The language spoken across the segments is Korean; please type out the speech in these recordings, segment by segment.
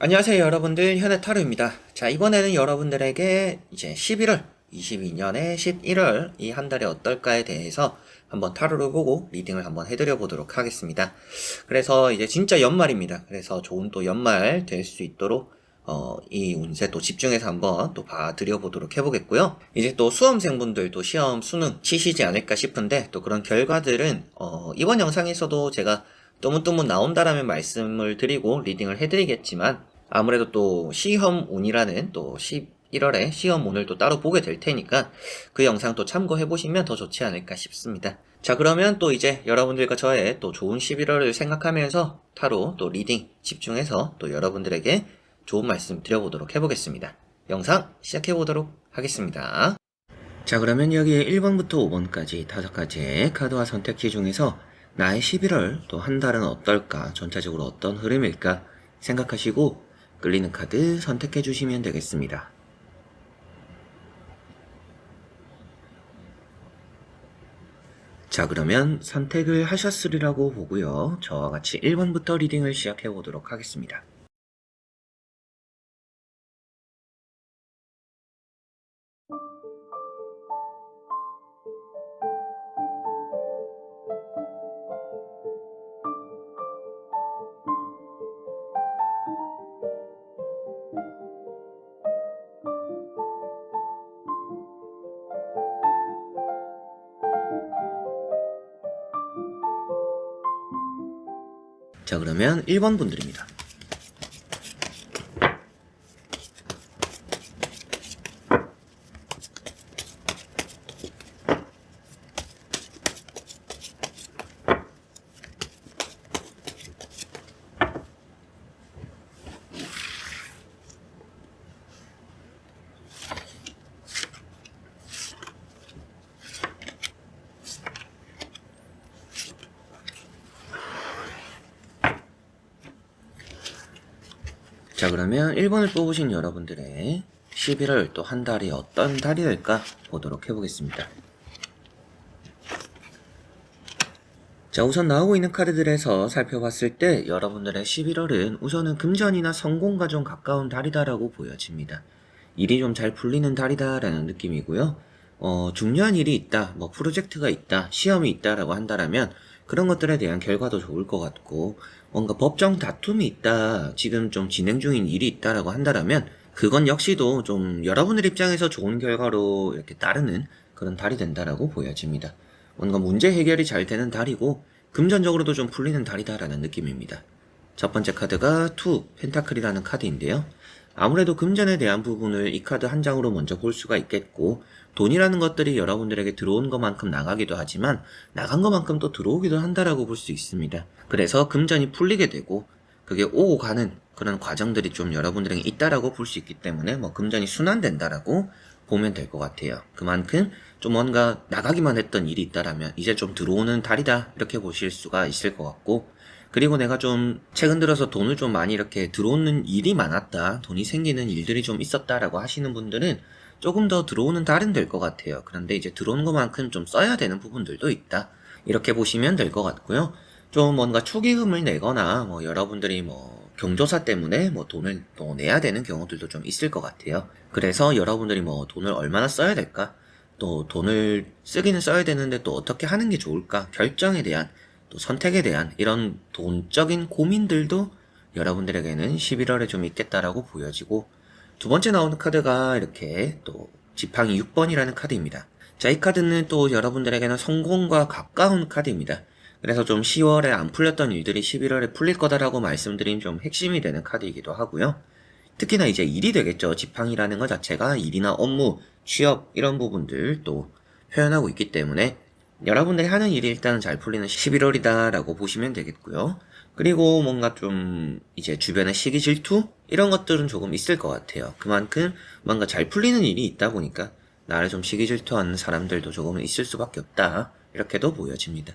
안녕하세요 여러분들, 현해타로입니다. 자, 이번에는 여러분들에게 이제 11월 22년의 11월 이 한 달이 어떨까에 대해서 한번 타로를 보고 리딩을 한번 해드려 보도록 하겠습니다. 그래서 이제 진짜 연말입니다. 그래서 좋은 또 연말 될 수 있도록 이 운세 또 집중해서 한번 또 봐드려 보도록 해보겠고요. 이제 또 수험생분들 또 시험 수능 치시지 않을까 싶은데, 또 그런 결과들은 이번 영상에서도 제가 뜨문뜨문 나온다라면 말씀을 드리고 리딩을 해드리겠지만, 아무래도 또 시험운이라는 또 11월에 시험운을 또 따로 보게 될 테니까 그 영상 또 참고해 보시면 더 좋지 않을까 싶습니다. 자, 그러면 또 이제 여러분들과 저의 또 좋은 11월을 생각하면서 타로 또 리딩 집중해서 또 여러분들에게 좋은 말씀 드려보도록 해보겠습니다. 영상 시작해 보도록 하겠습니다. 자, 그러면 여기에 1번부터 5번까지 5가지의 카드와 선택지 중에서 나의 11월 또 한 달은 어떨까, 전체적으로 어떤 흐름일까 생각하시고 끌리는 카드 선택해 주시면 되겠습니다. 자, 그러면 선택을 하셨으리라고 보고요. 저와 같이 1번부터 리딩을 시작해 보도록 하겠습니다. 자, 그러면 1번 분들입니다. 자, 그러면 1번을 뽑으신 여러분들의 11월 또 한 달이 어떤 달이 될까 보도록 해보겠습니다. 자, 우선 나오고 있는 카드들에서 살펴봤을 때 여러분들의 11월은 우선은 금전이나 성공과 좀 가까운 달이다라고 보여집니다. 일이 좀 잘 풀리는 달이다라는 느낌이고요. 중요한 일이 있다, 뭐 프로젝트가 있다, 시험이 있다라고 한다라면 그런 것들에 대한 결과도 좋을 것 같고, 뭔가 법정 다툼이 있다, 지금 좀 진행 중인 일이 있다라고 한다라면 그건 역시도 좀 여러분들 입장에서 좋은 결과로 이렇게 따르는 그런 달이 된다라고 보여집니다. 뭔가 문제 해결이 잘 되는 달이고 금전적으로도 좀 풀리는 달이다라는 느낌입니다. 첫 번째 카드가 투 펜타클이라는 카드인데요. 아무래도 금전에 대한 부분을 이 카드 한 장으로 먼저 볼 수가 있겠고, 돈이라는 것들이 여러분들에게 들어온 것만큼 나가기도 하지만 나간 것만큼 또 들어오기도 한다라고 볼 수 있습니다. 그래서 금전이 풀리게 되고 그게 오고 가는 그런 과정들이 좀 여러분들에게 있다라고 볼 수 있기 때문에 뭐 금전이 순환된다라고 보면 될 것 같아요. 그만큼 좀 뭔가 나가기만 했던 일이 있다라면 이제 좀 들어오는 달이다, 이렇게 보실 수가 있을 것 같고, 그리고 내가 좀 최근 들어서 돈을 좀 많이 이렇게 들어오는 일이 많았다, 돈이 생기는 일들이 좀 있었다라고 하시는 분들은 조금 더 들어오는 달은 될 것 같아요. 그런데 이제 들어오는 것만큼 좀 써야 되는 부분들도 있다, 이렇게 보시면 될 것 같고요. 좀 뭔가 축의금을 내거나 뭐 여러분들이 뭐 경조사 때문에 뭐 돈을 또 내야 되는 경우들도 좀 있을 것 같아요. 그래서 여러분들이 뭐 돈을 얼마나 써야 될까, 또 돈을 쓰기는 써야 되는데 또 어떻게 하는 게 좋을까, 결정에 대한 또 선택에 대한 이런 돈적인 고민들도 여러분들에게는 11월에 좀 있겠다라고 보여지고, 두 번째 나오는 카드가 이렇게 또 지팡이 6번이라는 카드입니다. 자, 이 카드는 또 여러분들에게는 성공과 가까운 카드입니다. 그래서 좀 10월에 안 풀렸던 일들이 11월에 풀릴 거다라고 말씀드린 좀 핵심이 되는 카드이기도 하고요. 특히나 이제 일이 되겠죠. 지팡이라는 것 자체가 일이나 업무, 취업 이런 부분들 또 표현하고 있기 때문에 여러분들이 하는 일이 일단은 잘 풀리는 11월이다 라고 보시면 되겠고요. 그리고 뭔가 좀 이제 주변에 시기 질투 이런 것들은 조금 있을 것 같아요. 그만큼 뭔가 잘 풀리는 일이 있다 보니까 나를 좀 시기 질투하는 사람들도 조금은 있을 수밖에 없다, 이렇게도 보여집니다.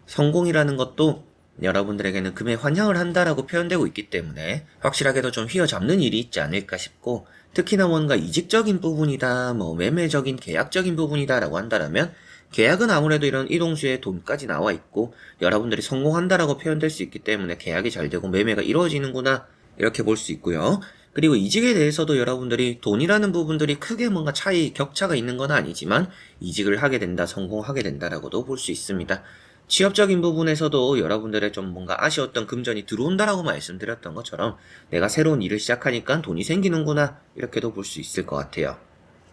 성공이라는 것도 여러분들에게는 금에 환영을 한다라고 표현되고 있기 때문에 확실하게도 좀 휘어잡는 일이 있지 않을까 싶고, 특히나 뭔가 이직적인 부분이다, 뭐 매매적인 계약적인 부분이다 라고 한다라면, 계약은 아무래도 이런 이동수의 돈까지 나와 있고 여러분들이 성공한다라고 표현될 수 있기 때문에 계약이 잘 되고 매매가 이루어지는구나, 이렇게 볼 수 있고요. 그리고 이직에 대해서도 여러분들이 돈이라는 부분들이 크게 뭔가 격차가 있는 건 아니지만 이직을 하게 된다, 성공하게 된다라고도 볼 수 있습니다. 취업적인 부분에서도 여러분들의 좀 뭔가 아쉬웠던 금전이 들어온다라고 말씀드렸던 것처럼 내가 새로운 일을 시작하니까 돈이 생기는구나 이렇게도 볼 수 있을 것 같아요.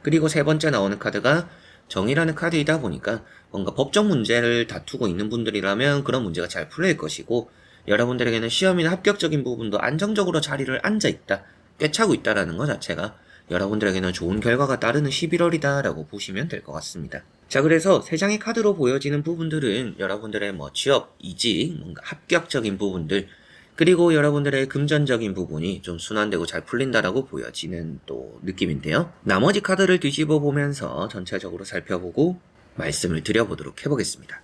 그리고 세 번째 나오는 카드가 정이라는 카드이다 보니까 뭔가 법적 문제를 다투고 있는 분들이라면 그런 문제가 잘 풀릴 것이고 여러분들에게는 시험이나 합격적인 부분도 안정적으로 자리를 앉아 있다, 꿰차고 있다라는 것 자체가 여러분들에게는 좋은 결과가 따르는 11월이다 라고 보시면 될 것 같습니다. 자, 그래서 세 장의 카드로 보여지는 부분들은 여러분들의 취업, 이직, 뭔가 합격적인 부분들, 그리고 여러분들의 금전적인 부분이 좀 순환되고 잘 풀린다라고 보여지는 또 느낌인데요. 나머지 카드를 뒤집어 보면서 전체적으로 살펴보고 말씀을 드려보도록 해보겠습니다.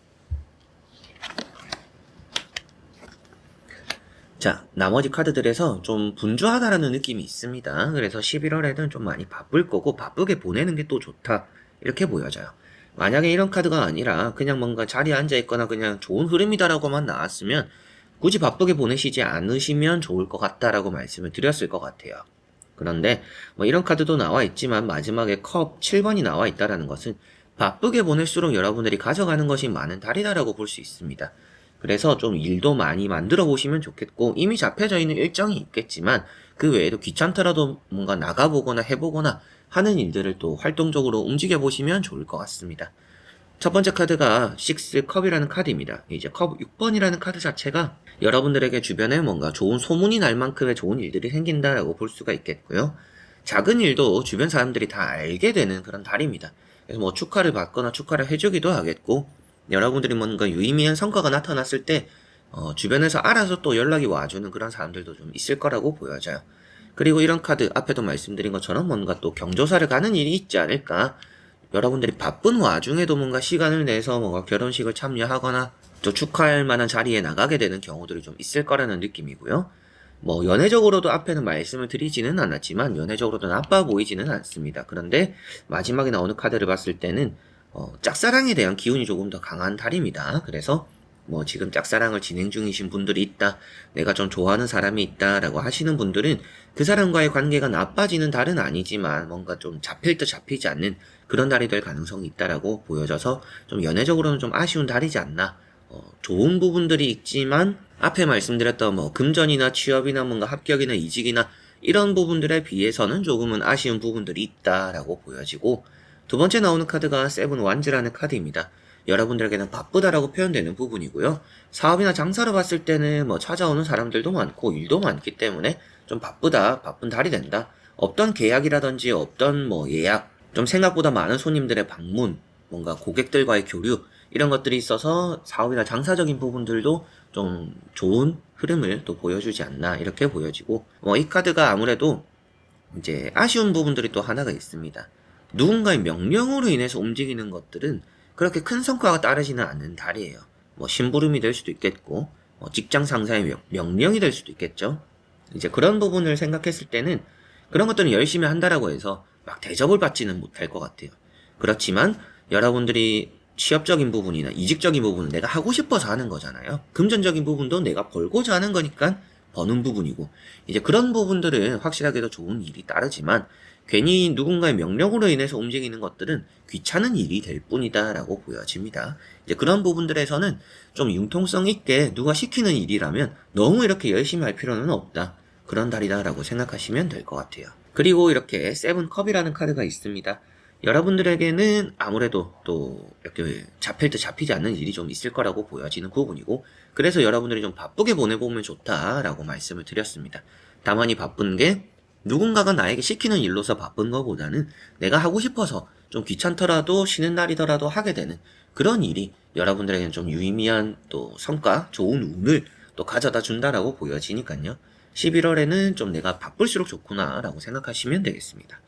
자, 나머지 카드들에서 좀 분주하다라는 느낌이 있습니다. 그래서 11월에는 좀 많이 바쁠 거고 바쁘게 보내는 게 또 좋다, 이렇게 보여져요. 만약에 이런 카드가 아니라 그냥 뭔가 자리에 앉아있거나 그냥 좋은 흐름이다라고만 나왔으면 굳이 바쁘게 보내시지 않으시면 좋을 것 같다라고 말씀을 드렸을 것 같아요. 그런데 이런 카드도 나와 있지만 마지막에 컵 7번이 나와 있다라는 것은 바쁘게 보낼수록 여러분들이 가져가는 것이 많은 달이다라고 볼 수 있습니다. 그래서 좀 일도 많이 만들어 보시면 좋겠고, 이미 잡혀져 있는 일정이 있겠지만 그 외에도 귀찮더라도 뭔가 나가보거나 해보거나 하는 일들을 또 활동적으로 움직여 보시면 좋을 것 같습니다. 첫 번째 카드가 6컵이라는 카드입니다. 이제 컵 6번이라는 카드 자체가 여러분들에게 주변에 뭔가 좋은 소문이 날 만큼의 좋은 일들이 생긴다라고 볼 수가 있겠고요. 작은 일도 주변 사람들이 다 알게 되는 그런 달입니다. 그래서 축하를 받거나 축하를 해주기도 하겠고, 여러분들이 뭔가 유의미한 성과가 나타났을 때 주변에서 알아서 또 연락이 와주는 그런 사람들도 좀 있을 거라고 보여져요. 그리고 이런 카드, 앞에도 말씀드린 것처럼 뭔가 또 경조사를 가는 일이 있지 않을까, 여러분들이 바쁜 와중에도 뭔가 시간을 내서 뭔가 결혼식을 참여하거나 또 축하할 만한 자리에 나가게 되는 경우들이 좀 있을 거라는 느낌이고요. 연애적으로도 앞에는 말씀을 드리지는 않았지만 연애적으로도 나빠 보이지는 않습니다. 그런데 마지막에 나오는 카드를 봤을 때는 짝사랑에 대한 기운이 조금 더 강한 달입니다. 그래서 지금 짝사랑을 진행 중이신 분들이 있다, 내가 좀 좋아하는 사람이 있다 라고 하시는 분들은 그 사람과의 관계가 나빠지는 달은 아니지만 뭔가 좀 잡힐 듯 잡히지 않는 그런 달이 될 가능성이 있다라고 보여져서 좀 연애적으로는 좀 아쉬운 달이지 않나. 좋은 부분들이 있지만 앞에 말씀드렸던 금전이나 취업이나 뭔가 합격이나 이직이나 이런 부분들에 비해서는 조금은 아쉬운 부분들이 있다라고 보여지고, 두 번째 나오는 카드가 세븐 완즈라는 카드입니다. 여러분들에게는 바쁘다라고 표현되는 부분이고요. 사업이나 장사로 봤을 때는 찾아오는 사람들도 많고 일도 많기 때문에 좀 바쁘다, 바쁜 달이 된다. 없던 계약이라든지 없던 예약, 좀 생각보다 많은 손님들의 방문, 뭔가 고객들과의 교류, 이런 것들이 있어서 사업이나 장사적인 부분들도 좀 좋은 흐름을 또 보여주지 않나, 이렇게 보여지고, 이 카드가 아무래도 이제 아쉬운 부분들이 또 하나가 있습니다. 누군가의 명령으로 인해서 움직이는 것들은 그렇게 큰 성과가 따르지는 않는 달이에요. 심부름이 될 수도 있겠고, 직장 상사의 명령이 될 수도 있겠죠. 이제 그런 부분을 생각했을 때는 그런 것들은 열심히 한다라고 해서 막 대접을 받지는 못할 것 같아요. 그렇지만 여러분들이 취업적인 부분이나 이직적인 부분은 내가 하고 싶어서 하는 거잖아요. 금전적인 부분도 내가 벌고자 하는 거니까 버는 부분이고, 이제 그런 부분들은 확실하게도 좋은 일이 따르지만 괜히 누군가의 명령으로 인해서 움직이는 것들은 귀찮은 일이 될 뿐이다 라고 보여집니다. 이제 그런 부분들에서는 좀 융통성 있게 누가 시키는 일이라면 너무 이렇게 열심히 할 필요는 없다, 그런 달이다 라고 생각하시면 될 것 같아요. 그리고 이렇게 세븐컵이라는 카드가 있습니다. 여러분들에게는 아무래도 또 이렇게 잡힐 듯 잡히지 않는 일이 좀 있을 거라고 보여지는 부분이고, 그래서 여러분들이 좀 바쁘게 보내보면 좋다라고 말씀을 드렸습니다. 다만 이 바쁜 게 누군가가 나에게 시키는 일로서 바쁜 것보다는 내가 하고 싶어서 좀 귀찮더라도 쉬는 날이더라도 하게 되는 그런 일이 여러분들에게는 좀 유의미한 또 성과, 좋은 운을 또 가져다 준다라고 보여지니까요. 11월에는 좀 내가 바쁠수록 좋구나 라고 생각하시면 되겠습니다.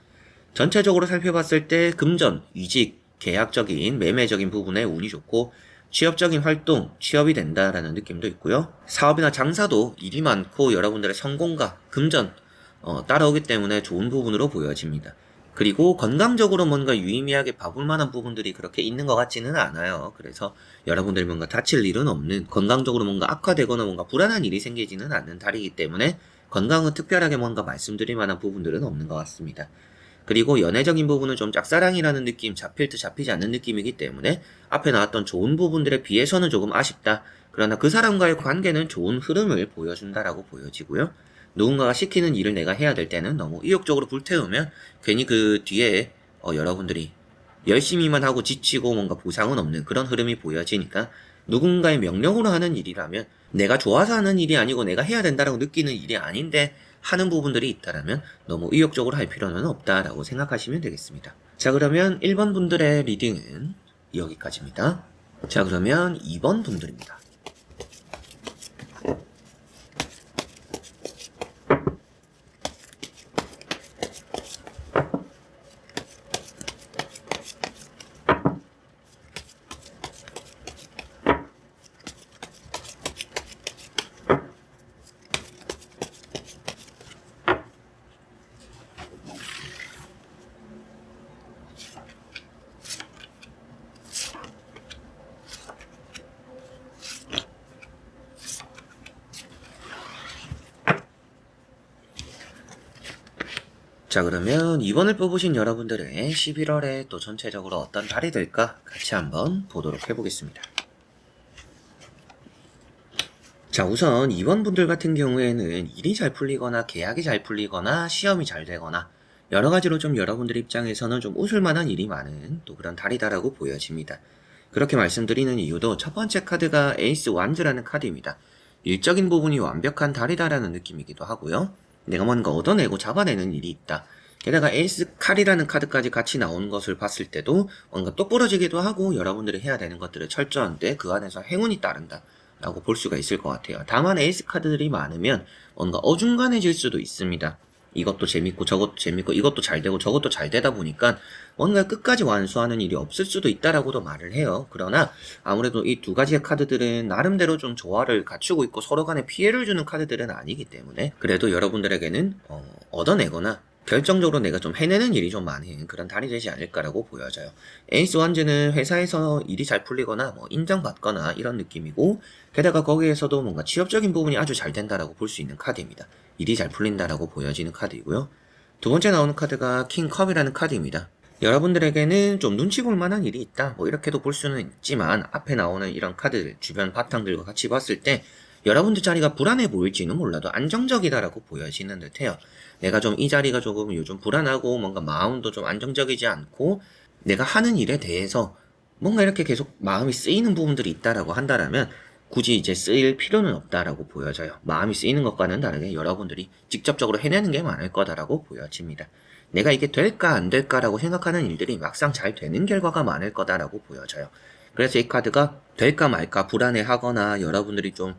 전체적으로 살펴봤을 때 금전, 이직, 계약적인, 매매적인 부분에 운이 좋고, 취업적인 활동, 취업이 된다라는 느낌도 있고요. 사업이나 장사도 일이 많고 여러분들의 성공과 금전 따라오기 때문에 좋은 부분으로 보여집니다. 그리고 건강적으로 뭔가 유의미하게 봐볼 만한 부분들이 그렇게 있는 것 같지는 않아요. 그래서 여러분들이 뭔가 다칠 일은 없는, 건강적으로 뭔가 악화되거나 뭔가 불안한 일이 생기지는 않는 달이기 때문에 건강은 특별하게 뭔가 말씀드릴 만한 부분들은 없는 것 같습니다. 그리고 연애적인 부분은 좀 짝사랑이라는 느낌, 잡힐 듯 잡히지 않는 느낌이기 때문에 앞에 나왔던 좋은 부분들에 비해서는 조금 아쉽다. 그러나 그 사람과의 관계는 좋은 흐름을 보여준다라고 보여지고요. 누군가가 시키는 일을 내가 해야 될 때는 너무 의욕적으로 불태우면 괜히 그 뒤에 여러분들이 열심히만 하고 지치고 뭔가 보상은 없는 그런 흐름이 보여지니까 누군가의 명령으로 하는 일이라면 내가 좋아서 하는 일이 아니고 내가 해야 된다라고 느끼는 일이 아닌데 하는 부분들이 있다라면 너무 의욕적으로 할 필요는 없다라고 생각하시면 되겠습니다. 자, 그러면 1번 분들의 리딩은 여기까지입니다. 자, 그러면 2번 분들입니다. 자, 그러면 2번을 뽑으신 여러분들의 11월에 또 전체적으로 어떤 달이 될까 같이 한번 보도록 해보겠습니다. 자, 우선 2번 분들 같은 경우에는 일이 잘 풀리거나 계약이 잘 풀리거나 시험이 잘 되거나 여러 가지로 좀 여러분들 입장에서는 좀 웃을 만한 일이 많은 또 그런 달이다라고 보여집니다. 그렇게 말씀드리는 이유도 첫 번째 카드가 에이스 완즈라는 카드입니다. 일적인 부분이 완벽한 달이다라는 느낌이기도 하고요. 내가 뭔가 얻어내고 잡아내는 일이 있다. 게다가 에이스 칼이라는 카드까지 같이 나오는 것을 봤을 때도 뭔가 똑부러지기도 하고 여러분들이 해야 되는 것들을 철저한데 그 안에서 행운이 따른다 라고 볼 수가 있을 것 같아요. 다만 에이스 카드들이 많으면 뭔가 어중간해질 수도 있습니다. 이것도 재밌고 저것도 재밌고 이것도 잘 되고 저것도 잘 되다 보니까 뭔가 끝까지 완수하는 일이 없을 수도 있다라고도 말을 해요. 그러나 아무래도 이 두 가지의 카드들은 나름대로 좀 조화를 갖추고 있고 서로 간에 피해를 주는 카드들은 아니기 때문에 그래도 여러분들에게는 얻어내거나 결정적으로 내가 좀 해내는 일이 좀 많은 그런 달이 되지 않을까라고 보여져요. 에이스 완즈는 회사에서 일이 잘 풀리거나 뭐 인정받거나 이런 느낌이고 게다가 거기에서도 뭔가 취업적인 부분이 아주 잘 된다라고 볼 수 있는 카드입니다. 일이 잘 풀린다라고 보여지는 카드이고요. 두 번째 나오는 카드가 킹컵이라는 카드입니다. 여러분들에게는 좀 눈치 볼 만한 일이 있다. 뭐 이렇게도 볼 수는 있지만 앞에 나오는 이런 카드 주변 바탕들과 같이 봤을 때 여러분들 자리가 불안해 보일지는 몰라도 안정적이다라고 보여지는 듯해요. 내가 좀 이 자리가 조금 요즘 불안하고 뭔가 마음도 좀 안정적이지 않고 내가 하는 일에 대해서 뭔가 이렇게 계속 마음이 쓰이는 부분들이 있다라고 한다라면 굳이 이제 쓰일 필요는 없다라고 보여져요. 마음이 쓰이는 것과는 다르게 여러분들이 직접적으로 해내는 게 많을 거다라고 보여집니다. 내가 이게 될까 안 될까라고 생각하는 일들이 막상 잘 되는 결과가 많을 거다라고 보여져요. 그래서 이 카드가 될까 말까 불안해하거나 여러분들이 좀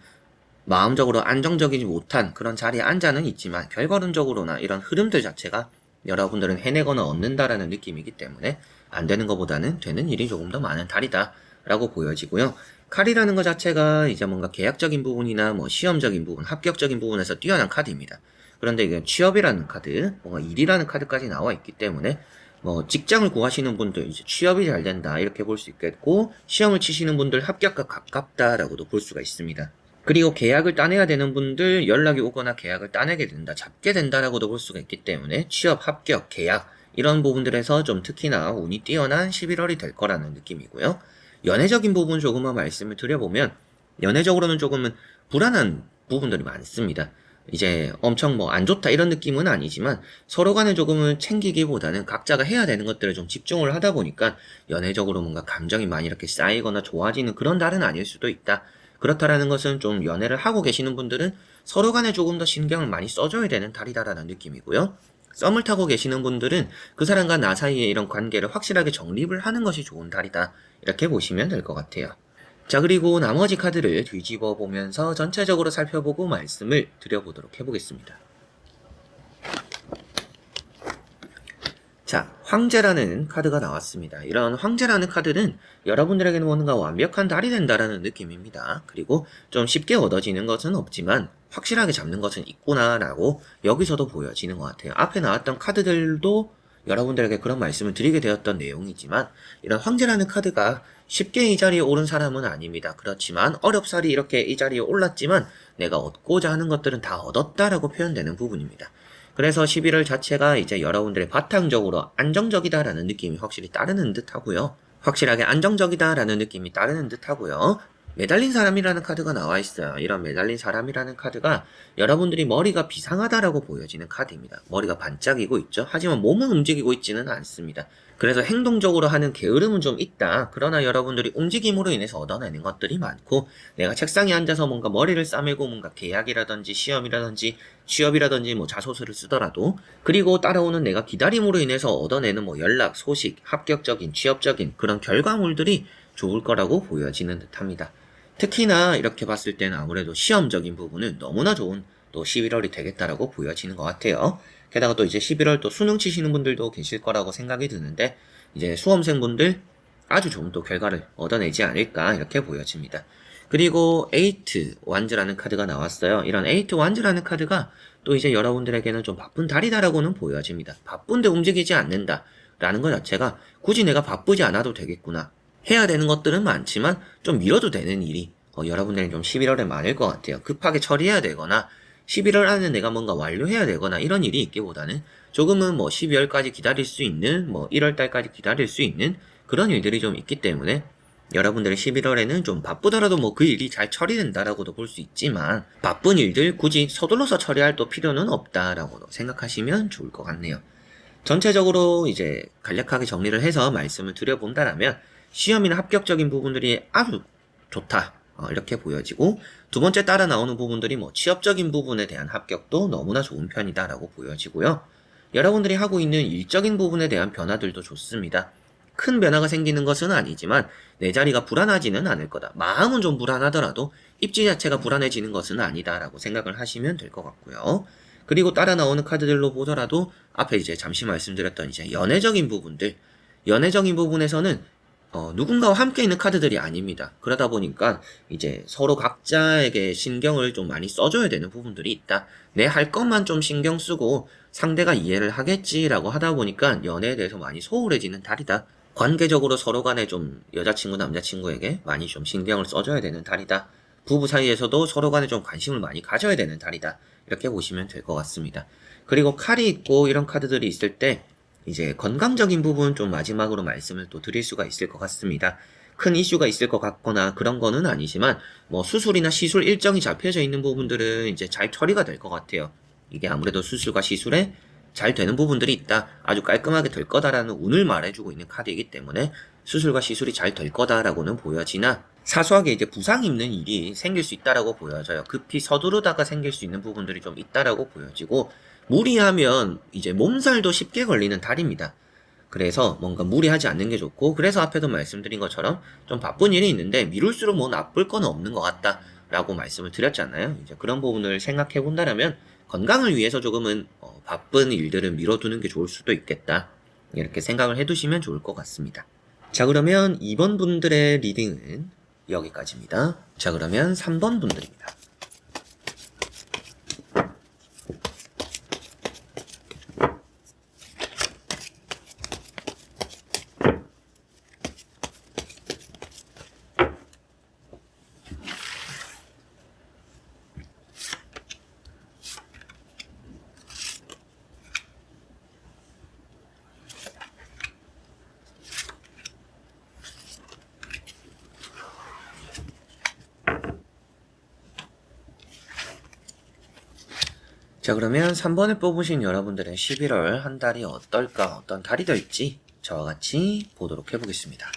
마음적으로 안정적이지 못한 그런 자리에 앉아는 있지만 결과론적으로나 이런 흐름들 자체가 여러분들은 해내거나 얻는다라는 느낌이기 때문에 안 되는 것보다는 되는 일이 조금 더 많은 달이다 라고 보여지고요. 칼이라는 것 자체가 이제 뭔가 계약적인 부분이나 뭐 시험적인 부분, 합격적인 부분에서 뛰어난 카드입니다. 그런데 이게 취업이라는 카드, 뭔가 일이라는 카드까지 나와 있기 때문에 뭐 직장을 구하시는 분들 이제 취업이 잘 된다 이렇게 볼 수 있겠고 시험을 치시는 분들 합격과 가깝다라고도 볼 수가 있습니다. 그리고 계약을 따내야 되는 분들 연락이 오거나 계약을 따내게 된다, 잡게 된다라고도 볼 수가 있기 때문에 취업, 합격, 계약 이런 부분들에서 좀 특히나 운이 뛰어난 11월이 될 거라는 느낌이고요. 연애적인 부분 조금만 말씀을 드려보면 연애적으로는 조금은 불안한 부분들이 많습니다. 이제 엄청 뭐 안 좋다 이런 느낌은 아니지만 서로 간에 조금은 챙기기보다는 각자가 해야 되는 것들을 좀 집중을 하다 보니까 연애적으로 뭔가 감정이 많이 이렇게 쌓이거나 좋아지는 그런 달은 아닐 수도 있다. 그렇다라는 것은 좀 연애를 하고 계시는 분들은 서로 간에 조금 더 신경을 많이 써줘야 되는 달이다라는 느낌이고요. 썸을 타고 계시는 분들은 그 사람과 나 사이에 이런 관계를 확실하게 정립을 하는 것이 좋은 달이다. 이렇게 보시면 될 것 같아요. 자, 그리고 나머지 카드를 뒤집어 보면서 전체적으로 살펴보고 말씀을 드려보도록 해보겠습니다. 자, 황제라는 카드가 나왔습니다. 이런 황제라는 카드는 여러분들에게는 뭔가 완벽한 달이 된다라는 느낌입니다. 그리고 좀 쉽게 얻어지는 것은 없지만 확실하게 잡는 것은 있구나라고 여기서도 보여지는 것 같아요. 앞에 나왔던 카드들도 여러분들에게 그런 말씀을 드리게 되었던 내용이지만 이런 황제라는 카드가 쉽게 이 자리에 오른 사람은 아닙니다. 그렇지만 어렵사리 이렇게 이 자리에 올랐지만 내가 얻고자 하는 것들은 다 얻었다라고 표현되는 부분입니다. 그래서 11월 자체가 이제 여러분들의 바탕적으로 안정적이다라는 느낌이 확실히 따르는 듯 하고요. 확실하게 안정적이다라는 느낌이 따르는 듯 하고요. 매달린 사람이라는 카드가 나와 있어요. 이런 매달린 사람이라는 카드가 여러분들이 머리가 비상하다라고 보여지는 카드입니다. 머리가 반짝이고 있죠. 하지만 몸은 움직이고 있지는 않습니다. 그래서 행동적으로 하는 게으름은 좀 있다. 그러나 여러분들이 움직임으로 인해서 얻어내는 것들이 많고 내가 책상에 앉아서 뭔가 머리를 싸매고 뭔가 계약이라든지 시험이라든지 취업이라든지 뭐 자소서를 쓰더라도 그리고 따라오는 내가 기다림으로 인해서 얻어내는 뭐 연락, 소식, 합격적인, 취업적인 그런 결과물들이 좋을 거라고 보여지는 듯합니다. 특히나 이렇게 봤을 때는 아무래도 시험적인 부분은 너무나 좋은 또 11월이 되겠다라고 보여지는 것 같아요. 게다가 또 이제 11월 또 수능 치시는 분들도 계실 거라고 생각이 드는데 이제 수험생분들 아주 좋은 또 결과를 얻어내지 않을까 이렇게 보여집니다. 그리고 에이트 완즈라는 카드가 나왔어요. 이런 에이트 완즈라는 카드가 또 이제 여러분들에게는 좀 바쁜 달이다라고는 보여집니다. 바쁜데 움직이지 않는다 라는 것 자체가 굳이 내가 바쁘지 않아도 되겠구나. 해야 되는 것들은 많지만 좀 미뤄도 되는 일이 여러분들은 좀 11월에 많을 것 같아요. 급하게 처리해야 되거나 11월 안에 내가 뭔가 완료해야 되거나 이런 일이 있기보다는 조금은 뭐 12월까지 기다릴 수 있는 뭐 1월 달까지 기다릴 수 있는 그런 일들이 좀 있기 때문에 여러분들이 11월에는 좀 바쁘더라도 뭐 그 일이 잘 처리된다라고도 볼 수 있지만 바쁜 일들 굳이 서둘러서 처리할 또 필요는 없다라고 생각하시면 좋을 것 같네요. 전체적으로 이제 간략하게 정리를 해서 말씀을 드려본다라면 시험이나 합격적인 부분들이 아주 좋다. 이렇게 보여지고 두 번째 따라 나오는 부분들이 뭐 취업적인 부분에 대한 합격도 너무나 좋은 편이다라고 보여지고요. 여러분들이 하고 있는 일적인 부분에 대한 변화들도 좋습니다. 큰 변화가 생기는 것은 아니지만 내 자리가 불안하지는 않을 거다. 마음은 좀 불안하더라도 입지 자체가 불안해지는 것은 아니다라고 생각을 하시면 될 것 같고요. 그리고 따라 나오는 카드들로 보더라도 앞에 이제 잠시 말씀드렸던 이제 연애적인 부분들, 연애적인 부분에서는 누군가와 함께 있는 카드들이 아닙니다. 그러다 보니까 이제 서로 각자에게 신경을 좀 많이 써줘야 되는 부분들이 있다. 내 할 것만 좀 신경 쓰고 상대가 이해를 하겠지라고 하다 보니까 연애에 대해서 많이 소홀해지는 달이다. 관계적으로 서로 간에 좀 여자친구, 남자친구에게 많이 좀 신경을 써줘야 되는 달이다. 부부 사이에서도 서로 간에 좀 관심을 많이 가져야 되는 달이다. 이렇게 보시면 될 것 같습니다. 그리고 칼이 있고 이런 카드들이 있을 때 이제 건강적인 부분 좀 마지막으로 말씀을 또 드릴 수가 있을 것 같습니다. 큰 이슈가 있을 것 같거나 그런 거는 아니지만 뭐 수술이나 시술 일정이 잡혀져 있는 부분들은 이제 잘 처리가 될 것 같아요. 이게 아무래도 수술과 시술에 잘 되는 부분들이 있다. 아주 깔끔하게 될 거다라는 운을 말해주고 있는 카드이기 때문에 수술과 시술이 잘 될 거다라고는 보여지나 사소하게 이제 부상 입는 일이 생길 수 있다라고 보여져요. 급히 서두르다가 생길 수 있는 부분들이 좀 있다라고 보여지고 무리하면 이제 몸살도 쉽게 걸리는 달입니다. 그래서 뭔가 무리하지 않는 게 좋고 그래서 앞에도 말씀드린 것처럼 좀 바쁜 일이 있는데 미룰수록 뭐 나쁠 건 없는 것 같다 라고 말씀을 드렸잖아요. 이제 그런 부분을 생각해 본다면 건강을 위해서 조금은 바쁜 일들은 미뤄두는 게 좋을 수도 있겠다 이렇게 생각을 해두시면 좋을 것 같습니다. 자, 그러면 2번 분들의 리딩은 여기까지입니다. 자, 그러면 3번 분들입니다. 자, 그러면 3번을 뽑으신 여러분들의 11월 한 달이 어떨까, 어떤 달이 될지 저와 같이 보도록 해보겠습니다.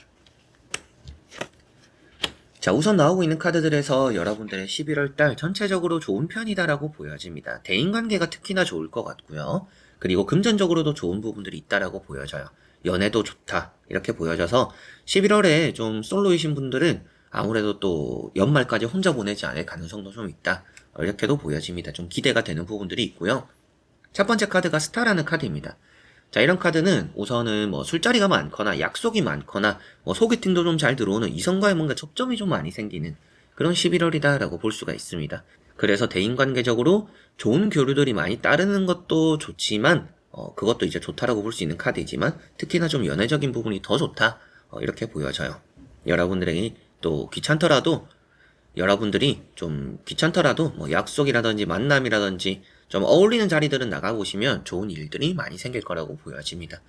자, 우선 나오고 있는 카드들에서 여러분들의 11월 달 전체적으로 좋은 편이다라고 보여집니다. 대인관계가 특히나 좋을 것 같고요. 그리고 금전적으로도 좋은 부분들이 있다라고 보여져요. 연애도 좋다 이렇게 보여져서 11월에 좀 솔로이신 분들은 아무래도 또 연말까지 혼자 보내지 않을 가능성도 좀 있다 이렇게도 보여집니다. 좀 기대가 되는 부분들이 있고요. 첫 번째 카드가 스타라는 카드입니다. 자, 이런 카드는 우선은 뭐 술자리가 많거나 약속이 많거나 뭐 소개팅도 좀 잘 들어오는 이성과의 뭔가 접점이 좀 많이 생기는 그런 11월이다라고 볼 수가 있습니다. 그래서 대인관계적으로 좋은 교류들이 많이 따르는 것도 좋지만 그것도 이제 좋다라고 볼 수 있는 카드이지만 특히나 좀 연애적인 부분이 더 좋다. 이렇게 보여져요. 여러분들에게 또 여러분들이 좀 귀찮더라도 뭐 약속이라든지 만남이라든지 좀 어울리는 자리들은 나가보시면 좋은 일들이 많이 생길 거라고 보여집니다.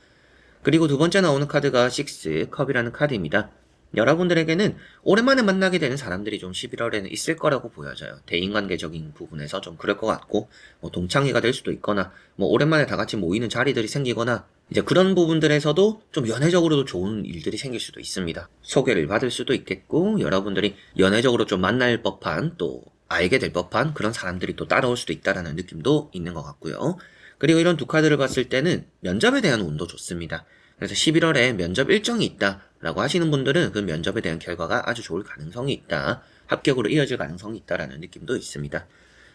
그리고 두 번째 나오는 카드가 6 컵이라는 카드입니다. 여러분들에게는 오랜만에 만나게 되는 사람들이 좀 11월에는 있을 거라고 보여져요. 대인관계적인 부분에서 좀 그럴 것 같고, 뭐 동창회가 될 수도 있거나, 뭐 오랜만에 다 같이 모이는 자리들이 생기거나, 이제 그런 부분들에서도 좀 연애적으로도 좋은 일들이 생길 수도 있습니다. 소개를 받을 수도 있겠고, 여러분들이 연애적으로 좀 만날 법한, 또 알게 될 법한 그런 사람들이 또 따라올 수도 있다라는 느낌도 있는 것 같고요. 그리고 이런 두 카드를 봤을 때는 면접에 대한 운도 좋습니다. 그래서 11월에 면접 일정이 있다라고 하시는 분들은 그 면접에 대한 결과가 아주 좋을 가능성이 있다. 합격으로 이어질 가능성이 있다라는 느낌도 있습니다.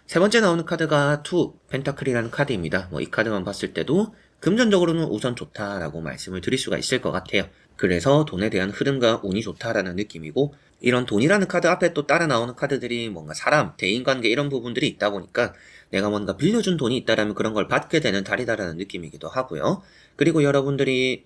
세 번째 나오는 카드가 2 펜타클이라는 카드입니다. 이 카드만 봤을 때도 금전적으로는 우선 좋다라고 말씀을 드릴 수가 있을 것 같아요. 그래서 돈에 대한 흐름과 운이 좋다라는 느낌이고, 이런 돈이라는 카드 앞에 또 따라 나오는 카드들이 뭔가 사람, 대인관계 이런 부분들이 있다 보니까 내가 뭔가 빌려준 돈이 있다라면 그런 걸 받게 되는 달이다라는 느낌이기도 하고요. 그리고 여러분들이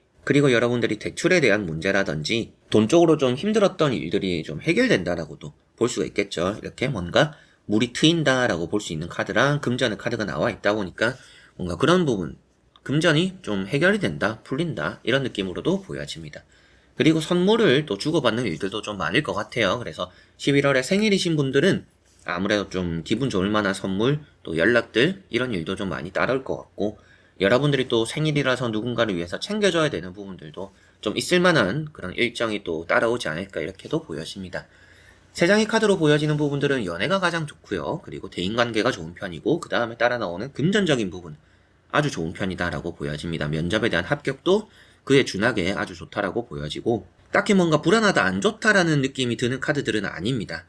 대출에 대한 문제라든지 돈 쪽으로 좀 힘들었던 일들이 좀 해결된다라고도 볼 수가 있겠죠. 이렇게 뭔가 물이 트인다라고 볼 수 있는 카드랑 금전의 카드가 나와 있다 보니까 뭔가 그런 부분, 금전이 좀 해결이 된다, 풀린다 이런 느낌으로도 보여집니다. 그리고 선물을 또 주고받는 일들도 좀 많을 것 같아요. 그래서 11월에 생일이신 분들은 아무래도 좀 기분 좋을 만한 선물, 또 연락들 이런 일도 좀 많이 따라올 것 같고, 여러분들이 또 생일이라서 누군가를 위해서 챙겨줘야 되는 부분들도 좀 있을 만한 그런 일정이 또 따라오지 않을까 이렇게도 보여집니다. 세 장의 카드로 보여지는 부분들은 연애가 가장 좋고요. 그리고 대인관계가 좋은 편이고, 그 다음에 따라 나오는 금전적인 부분 아주 좋은 편이다라고 보여집니다. 면접에 대한 합격도 그에 준하게 아주 좋다라고 보여지고, 딱히 뭔가 불안하다, 안 좋다라는 느낌이 드는 카드들은 아닙니다.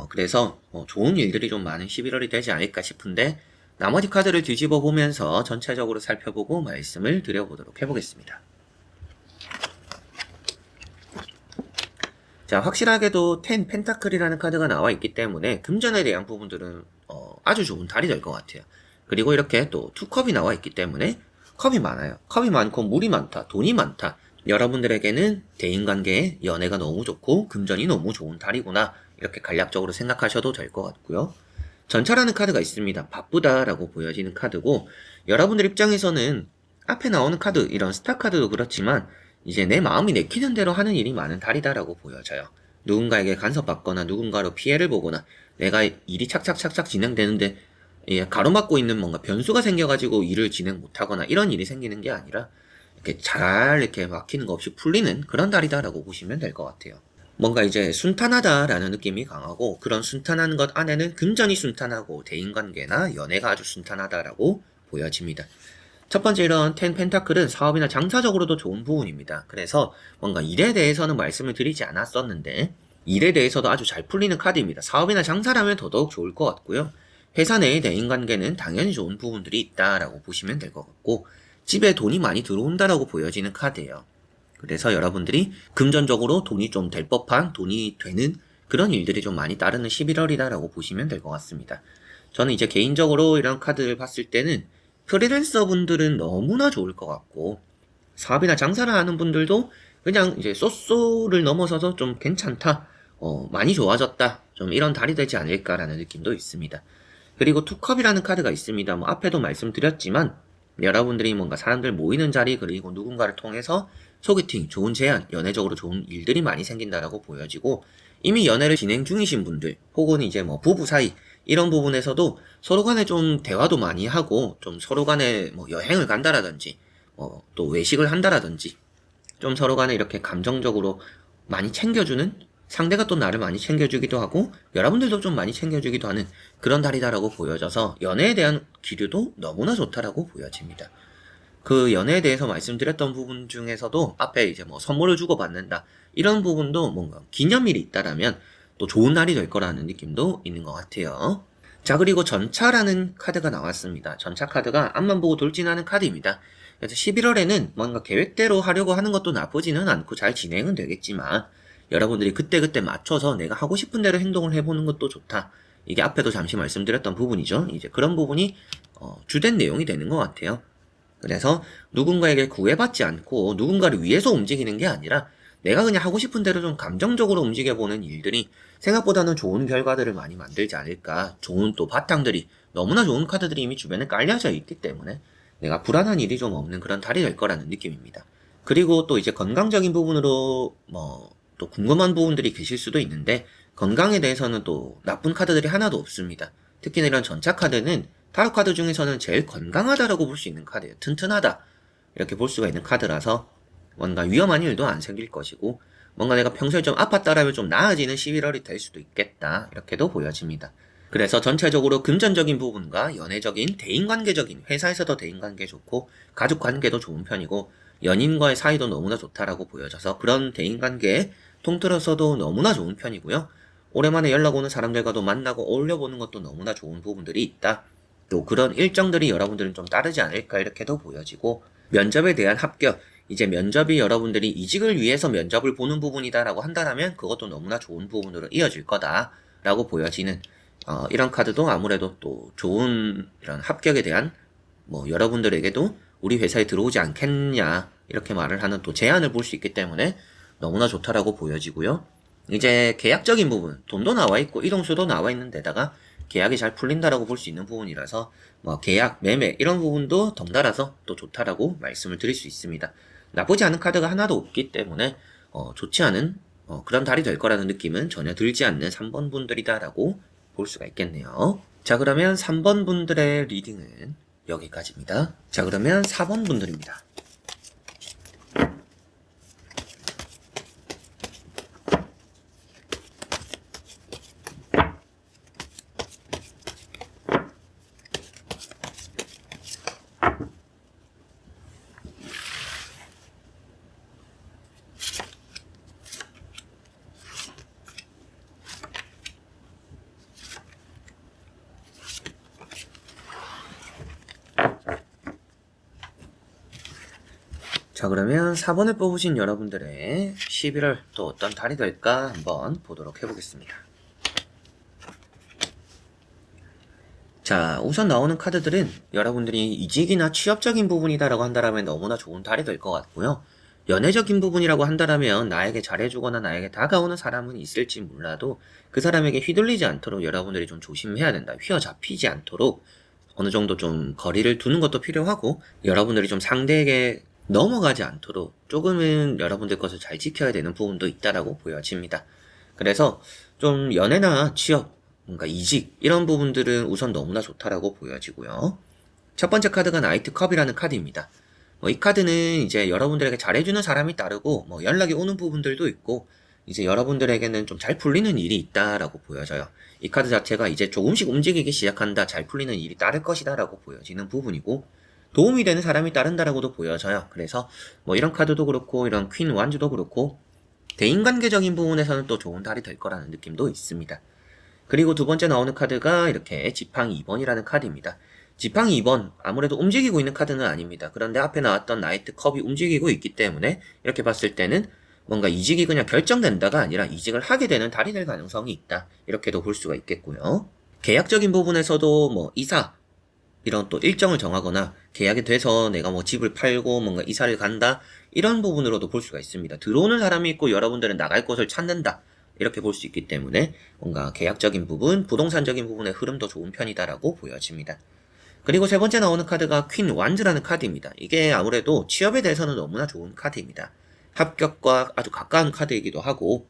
그래서 좋은 일들이 좀 많은 11월이 되지 않을까 싶은데, 나머지 카드를 뒤집어 보면서 전체적으로 살펴보고 말씀을 드려보도록 해보겠습니다. 자, 확실하게도 10 펜타클이라는 카드가 나와 있기 때문에 금전에 대한 부분들은 아주 좋은 달이 될 것 같아요. 그리고 이렇게 또 2컵이 나와 있기 때문에 컵이 많아요. 컵이 많고 물이 많다, 돈이 많다. 여러분들에게는 대인관계에 연애가 너무 좋고 금전이 너무 좋은 달이구나, 이렇게 간략적으로 생각하셔도 될 것 같고요. 전차라는 카드가 있습니다. 바쁘다라고 보여지는 카드고, 여러분들 입장에서는 앞에 나오는 카드, 이런 스타 카드도 그렇지만 이제 내 마음이 내키는 대로 하는 일이 많은 달이다라고 보여져요. 누군가에게 간섭받거나 누군가로 피해를 보거나 내가 일이 착착착착 진행되는데 가로막고 있는 뭔가 변수가 생겨가지고 일을 진행 못하거나 이런 일이 생기는 게 아니라 이렇게 잘 이렇게 막히는 거 없이 풀리는 그런 달이다라고 보시면 될 것 같아요. 뭔가 이제 순탄하다라는 느낌이 강하고, 그런 순탄한 것 안에는 금전이 순탄하고 대인관계나 연애가 아주 순탄하다라고 보여집니다. 첫 번째 이런 10 펜타클은 사업이나 장사적으로도 좋은 부분입니다. 그래서 뭔가 일에 대해서는 말씀을 드리지 않았었는데 일에 대해서도 아주 잘 풀리는 카드입니다. 사업이나 장사라면 더더욱 좋을 것 같고요. 회사 내의 대인관계는 당연히 좋은 부분들이 있다라고 보시면 될 것 같고, 집에 돈이 많이 들어온다라고 보여지는 카드예요. 그래서 여러분들이 금전적으로 돈이 좀 될 법한, 돈이 되는 그런 일들이 좀 많이 따르는 11월이다라고 보시면 될 것 같습니다. 저는 이제 개인적으로 이런 카드를 봤을 때는 프리랜서 분들은 너무나 좋을 것 같고, 사업이나 장사를 하는 분들도 그냥 이제 쏘쏘를 넘어서서 좀 괜찮다, 많이 좋아졌다, 좀 이런 달이 되지 않을까라는 느낌도 있습니다. 그리고 투컵이라는 카드가 있습니다. 앞에도 말씀드렸지만 여러분들이 뭔가 사람들 모이는 자리, 그리고 누군가를 통해서 소개팅, 좋은 제안, 연애적으로 좋은 일들이 많이 생긴다라고 보여지고, 이미 연애를 진행 중이신 분들, 혹은 이제 뭐 부부 사이, 이런 부분에서도 서로 간에 좀 대화도 많이 하고, 좀 서로 간에 뭐 여행을 간다라든지, 또 외식을 한다라든지, 좀 서로 간에 이렇게 감정적으로 많이 챙겨주는, 상대가 또 나를 많이 챙겨주기도 하고 여러분들도 좀 많이 챙겨주기도 하는 그런 달이다라고 보여져서 연애에 대한 기류도 너무나 좋다라고 보여집니다. 그 연애에 대해서 말씀드렸던 부분 중에서도 앞에 이제 뭐 선물을 주고받는다, 이런 부분도 뭔가 기념일이 있다라면 또 좋은 날이 될 거라는 느낌도 있는 것 같아요. 자, 그리고 전차라는 카드가 나왔습니다. 전차 카드가 앞만 보고 돌진하는 카드입니다. 그래서 11월에는 뭔가 계획대로 하려고 하는 것도 나쁘지는 않고 잘 진행은 되겠지만, 여러분들이 그때그때 맞춰서 내가 하고 싶은 대로 행동을 해보는 것도 좋다. 이게 앞에도 잠시 말씀드렸던 부분이죠. 이제 그런 부분이 주된 내용이 되는 것 같아요. 그래서 누군가에게 구애받지 않고 누군가를 위해서 움직이는 게 아니라 내가 그냥 하고 싶은 대로 좀 감정적으로 움직여보는 일들이 생각보다는 좋은 결과들을 많이 만들지 않을까. 좋은 또 바탕들이, 너무나 좋은 카드들이 이미 주변에 깔려져 있기 때문에 내가 불안한 일이 좀 없는 그런 달이 될 거라는 느낌입니다. 그리고 또 이제 건강적인 부분으로 또 궁금한 부분들이 계실 수도 있는데, 건강에 대해서는 또 나쁜 카드들이 하나도 없습니다. 특히나 이런 전차 카드는 타로 카드 중에서는 제일 건강하다라고 볼 수 있는 카드예요. 튼튼하다, 이렇게 볼 수가 있는 카드라서 뭔가 위험한 일도 안 생길 것이고, 뭔가 내가 평소에 좀 아팠다라면 좀 나아지는 11월이 될 수도 있겠다, 이렇게도 보여집니다. 그래서 전체적으로 금전적인 부분과 연애적인, 대인관계적인, 회사에서도 대인관계 좋고 가족관계도 좋은 편이고 연인과의 사이도 너무나 좋다라고 보여져서 그런 대인관계 통틀어서도 너무나 좋은 편이고요. 오랜만에 연락 오는 사람들과도 만나고 어울려보는 것도 너무나 좋은 부분들이 있다. 또 그런 일정들이 여러분들은 좀 따르지 않을까, 이렇게도 보여지고, 면접에 대한 합격, 이제 면접이 여러분들이 이직을 위해서 면접을 보는 부분이다라고 한다면 그것도 너무나 좋은 부분으로 이어질 거다라고 보여지는 이런 카드도 아무래도 또 좋은 이런 합격에 대한 여러분들에게도 우리 회사에 들어오지 않겠냐, 이렇게 말을 하는 또 제안을 볼 수 있기 때문에 너무나 좋다라고 보여지고요. 이제 계약적인 부분, 돈도 나와 있고 이동수도 나와 있는 데다가 계약이 잘 풀린다라고 볼 수 있는 부분이라서 계약, 매매 이런 부분도 덩달아서 또 좋다라고 말씀을 드릴 수 있습니다. 나쁘지 않은 카드가 하나도 없기 때문에 좋지 않은 그런 달이 될 거라는 느낌은 전혀 들지 않는 3번 분들이다라고 볼 수가 있겠네요. 자, 그러면 3번 분들의 리딩은 여기까지입니다. 자, 그러면 4번 분들입니다. 자, 그러면 4번을 뽑으신 여러분들의 11월 또 어떤 달이 될까 한번 보도록 해보겠습니다. 자, 우선 나오는 카드들은 여러분들이 이직이나 취업적인 부분이다라고 한다면 너무나 좋은 달이 될 것 같고요. 연애적인 부분이라고 한다면 나에게 잘해주거나 나에게 다가오는 사람은 있을지 몰라도 그 사람에게 휘둘리지 않도록 여러분들이 좀 조심해야 된다. 휘어잡히지 않도록 어느 정도 좀 거리를 두는 것도 필요하고, 여러분들이 좀 상대에게 넘어가지 않도록 조금은 여러분들 것을 잘 지켜야 되는 부분도 있다라고 보여집니다. 그래서 좀 연애나 취업, 뭔가 이직 이런 부분들은 우선 너무나 좋다라고 보여지고요. 첫 번째 카드가 나이트 컵이라는 카드입니다. 이 카드는 이제 여러분들에게 잘해주는 사람이 따르고 연락이 오는 부분들도 있고, 이제 여러분들에게는 좀 잘 풀리는 일이 있다라고 보여져요. 이 카드 자체가 이제 조금씩 움직이기 시작한다, 잘 풀리는 일이 따를 것이다 라고 보여지는 부분이고, 도움이 되는 사람이 따른다라고도 보여져요. 그래서 이런 카드도 그렇고 이런 퀸 완주도 그렇고 대인관계적인 부분에서는 또 좋은 달이 될 거라는 느낌도 있습니다. 그리고 두 번째 나오는 카드가 이렇게 지팡이 2번이라는 카드입니다. 지팡이 2번, 아무래도 움직이고 있는 카드는 아닙니다. 그런데 앞에 나왔던 나이트 컵이 움직이고 있기 때문에 이렇게 봤을 때는 뭔가 이직이 그냥 결정된다가 아니라 이직을 하게 되는 달이 될 가능성이 있다, 이렇게도 볼 수가 있겠고요. 계약적인 부분에서도 이사, 이런 또 일정을 정하거나 계약이 돼서 내가 집을 팔고 뭔가 이사를 간다, 이런 부분으로도 볼 수가 있습니다. 들어오는 사람이 있고 여러분들은 나갈 곳을 찾는다, 이렇게 볼 수 있기 때문에 뭔가 계약적인 부분, 부동산적인 부분의 흐름도 좋은 편이다라고 보여집니다. 그리고 세 번째 나오는 카드가 퀸 완즈라는 카드입니다. 이게 아무래도 취업에 대해서는 너무나 좋은 카드입니다. 합격과 아주 가까운 카드이기도 하고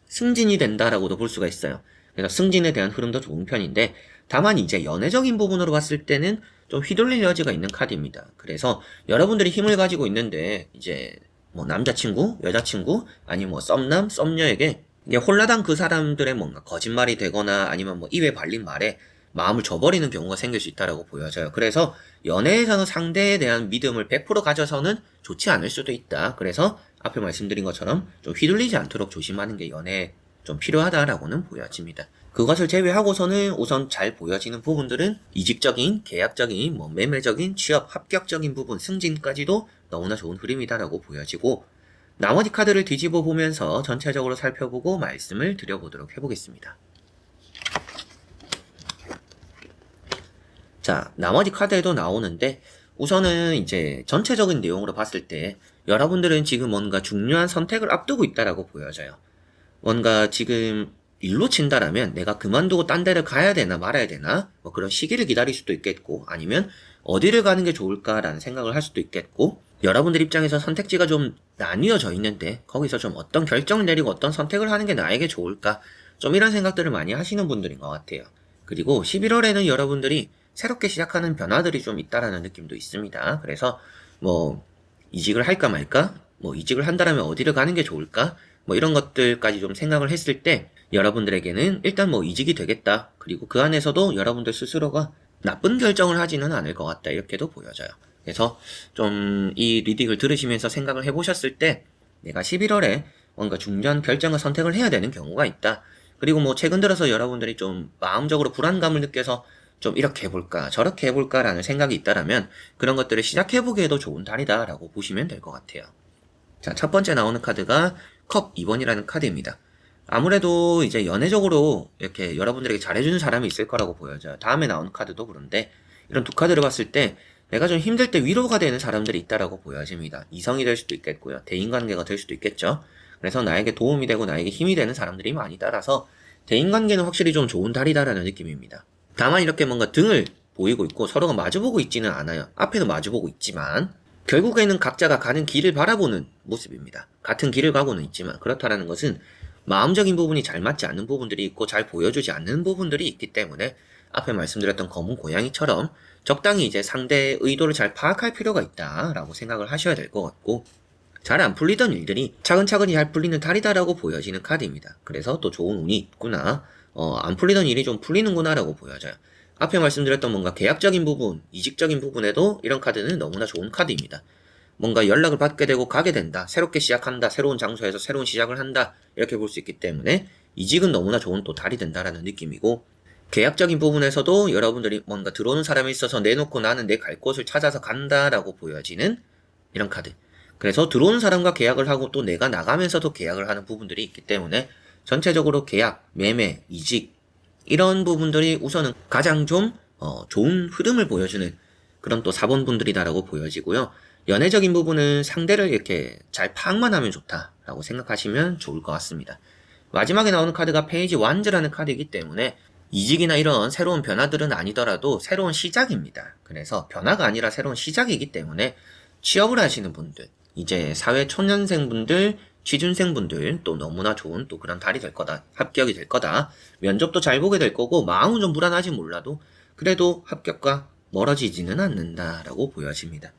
승진이 된다라고도 볼 수가 있어요. 그래서 승진에 대한 흐름도 좋은 편인데, 다만 이제 연애적인 부분으로 봤을 때는 좀 휘둘릴 여지가 있는 카드입니다. 그래서 여러분들이 힘을 가지고 있는데 이제 남자친구, 여자친구, 아니면 썸남, 썸녀에게 이게 홀라당 그 사람들의 뭔가 거짓말이 되거나 아니면 입에 발린 말에 마음을 줘버리는 경우가 생길 수 있다라고 보여져요. 그래서 연애에서는 상대에 대한 믿음을 100% 가져서는 좋지 않을 수도 있다. 그래서 앞에 말씀드린 것처럼 좀 휘둘리지 않도록 조심하는 게 연애에 좀 필요하다라고는 보여집니다. 그것을 제외하고서는 우선 잘 보여지는 부분들은 이직적인, 계약적인, 매매적인, 취업, 합격적인 부분, 승진까지도 너무나 좋은 흐름이다라고 보여지고, 나머지 카드를 뒤집어 보면서 전체적으로 살펴보고 말씀을 드려보도록 해보겠습니다. 자, 나머지 카드에도 나오는데 우선은 이제 전체적인 내용으로 봤을 때 여러분들은 지금 뭔가 중요한 선택을 앞두고 있다라고 보여져요. 뭔가 지금 일로 친다라면 내가 그만두고 딴 데를 가야 되나 말아야 되나 뭐 그런 시기를 기다릴 수도 있겠고, 아니면 어디를 가는 게 좋을까라는 생각을 할 수도 있겠고, 여러분들 입장에서 선택지가 좀 나뉘어져 있는데 거기서 좀 어떤 결정을 내리고 어떤 선택을 하는 게 나에게 좋을까, 좀 이런 생각들을 많이 하시는 분들인 것 같아요. 그리고 11월에는 여러분들이 새롭게 시작하는 변화들이 좀 있다라는 느낌도 있습니다. 그래서 뭐 이직을 할까 말까, 뭐 이직을 한다라면 어디를 가는 게 좋을까, 뭐 이런 것들까지 좀 생각을 했을 때 여러분들에게는 일단 뭐 이직이 되겠다, 그리고 그 안에서도 여러분들 스스로가 나쁜 결정을 하지는 않을 것 같다, 이렇게도 보여져요. 그래서 좀 이 리딩을 들으시면서 생각을 해보셨을 때 내가 11월에 뭔가 중요한 결정을 선택을 해야 되는 경우가 있다, 그리고 뭐 최근 들어서 여러분들이 좀 마음적으로 불안감을 느껴서 좀 이렇게 해볼까 저렇게 해볼까 라는 생각이 있다라면 그런 것들을 시작해보기에도 좋은 달이다 라고 보시면 될 것 같아요. 자, 첫 번째 나오는 카드가 컵 2번이라는 카드입니다. 아무래도 이제 연애적으로 이렇게 여러분들에게 잘해주는 사람이 있을 거라고 보여져요. 다음에 나오는 카드도 그런데 이런 두 카드를 봤을 때 내가 좀 힘들 때 위로가 되는 사람들이 있다라고 보여집니다. 이성이 될 수도 있겠고요. 대인관계가 될 수도 있겠죠. 그래서 나에게 도움이 되고 나에게 힘이 되는 사람들이 많이 따라서 대인관계는 확실히 좀 좋은 달이다라는 느낌입니다. 다만 이렇게 뭔가 등을 보이고 있고 서로가 마주보고 있지는 않아요. 앞에도 마주보고 있지만 결국에는 각자가 가는 길을 바라보는 모습입니다. 같은 길을 가고는 있지만 그렇다라는 것은 마음적인 부분이 잘 맞지 않는 부분들이 있고 잘 보여주지 않는 부분들이 있기 때문에 앞에 말씀드렸던 검은 고양이처럼 적당히 이제 상대의 의도를 잘 파악할 필요가 있다라고 생각을 하셔야 될 것 같고, 잘 안 풀리던 일들이 차근차근히 잘 풀리는 달이다라고 보여지는 카드입니다. 그래서 또 좋은 운이 있구나, 안 풀리던 일이 좀 풀리는구나라고 보여져요. 앞에 말씀드렸던 뭔가 계약적인 부분, 이직적인 부분에도 이런 카드는 너무나 좋은 카드입니다. 뭔가 연락을 받게 되고 가게 된다, 새롭게 시작한다, 새로운 장소에서 새로운 시작을 한다, 이렇게 볼 수 있기 때문에 이직은 너무나 좋은 또 달이 된다라는 느낌이고, 계약적인 부분에서도 여러분들이 뭔가 들어오는 사람이 있어서 내놓고 나는 내 갈 곳을 찾아서 간다라고 보여지는 이런 카드. 그래서 들어오는 사람과 계약을 하고 또 내가 나가면서도 계약을 하는 부분들이 있기 때문에 전체적으로 계약, 매매, 이직 이런 부분들이 우선은 가장 좀 좋은 흐름을 보여주는 그런 또 사본분들이다라고 보여지고요. 연애적인 부분은 상대를 이렇게 잘 파악만 하면 좋다라고 생각하시면 좋을 것 같습니다. 마지막에 나오는 카드가 페이지 완즈라는 카드이기 때문에 이직이나 이런 새로운 변화들은 아니더라도 새로운 시작입니다. 그래서 변화가 아니라 새로운 시작이기 때문에 취업을 하시는 분들, 이제 사회 초년생분들, 취준생분들 또 너무나 좋은 또 그런 달이 될 거다. 합격이 될 거다. 면접도 잘 보게 될 거고 마음은 좀 불안하지 몰라도 그래도 합격과 멀어지지는 않는다라고 보여집니다.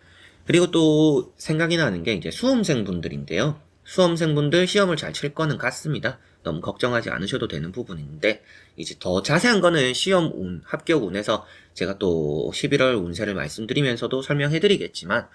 그리고 또 생각이 나는 게 이제 수험생분들인데요. 수험생분들 시험을 잘 칠 거는 같습니다. 너무 걱정하지 않으셔도 되는 부분인데 이제 더 자세한 거는 시험 운, 합격 운에서 제가 또 11월 운세를 말씀드리면서도 설명해 드리겠지만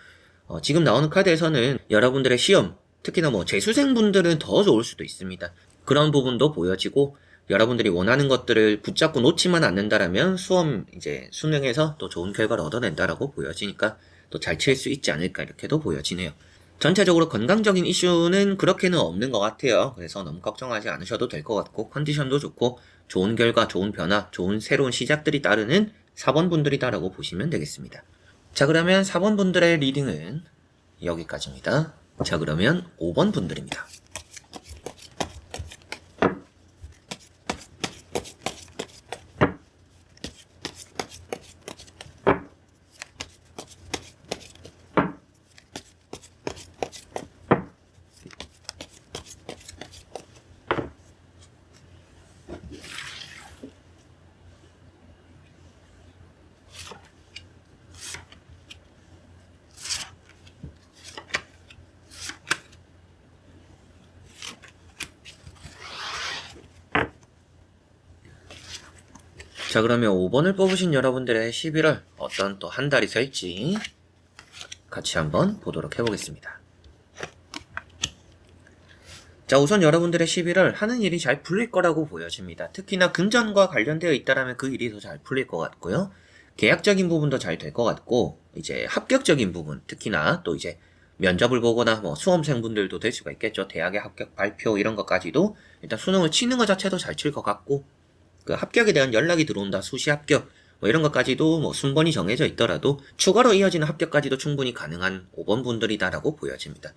지금 나오는 카드에서는 여러분들의 시험, 특히나 뭐 재수생분들은 더 좋을 수도 있습니다. 그런 부분도 보여지고 여러분들이 원하는 것들을 붙잡고 놓지만 않는다라면 수험 이제 수능에서 또 좋은 결과를 얻어낸다라고 보여지니까 또 잘 칠 수 있지 않을까 이렇게도 보여지네요. 전체적으로 건강적인 이슈는 그렇게는 없는 것 같아요. 그래서 너무 걱정하지 않으셔도 될 것 같고 컨디션도 좋고 좋은 결과, 좋은 변화, 좋은 새로운 시작들이 따르는 4번 분들이다라고 보시면 되겠습니다. 자, 그러면 4번 분들의 리딩은 여기까지입니다. 자, 그러면 5번 분들입니다. 자, 그러면 5번을 뽑으신 여러분들의 11월 어떤 또 한 달이 될지 같이 한번 보도록 해보겠습니다. 자, 우선 여러분들의 11월 하는 일이 잘 풀릴 거라고 보여집니다. 특히나 금전과 관련되어 있다면 그 일이 더 잘 풀릴 것 같고요. 계약적인 부분도 잘 될 것 같고, 이제 합격적인 부분, 특히나 또 이제 면접을 보거나 뭐 수험생분들도 될 수가 있겠죠. 대학의 합격 발표 이런 것까지도 일단 수능을 치는 것 자체도 잘 칠 것 같고, 그 합격에 대한 연락이 들어온다, 수시 합격, 뭐 이런 것까지도 뭐 순번이 정해져 있더라도 추가로 이어지는 합격까지도 충분히 가능한 5번 분들이다라고 보여집니다.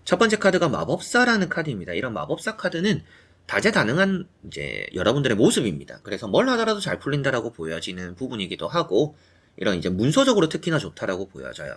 첫 번째 카드가 마법사라는 카드입니다. 이런 마법사 카드는 다재다능한 이제 여러분들의 모습입니다. 그래서 뭘 하더라도 잘 풀린다라고 보여지는 부분이기도 하고, 이런 이제 문서적으로 특히나 좋다라고 보여져요.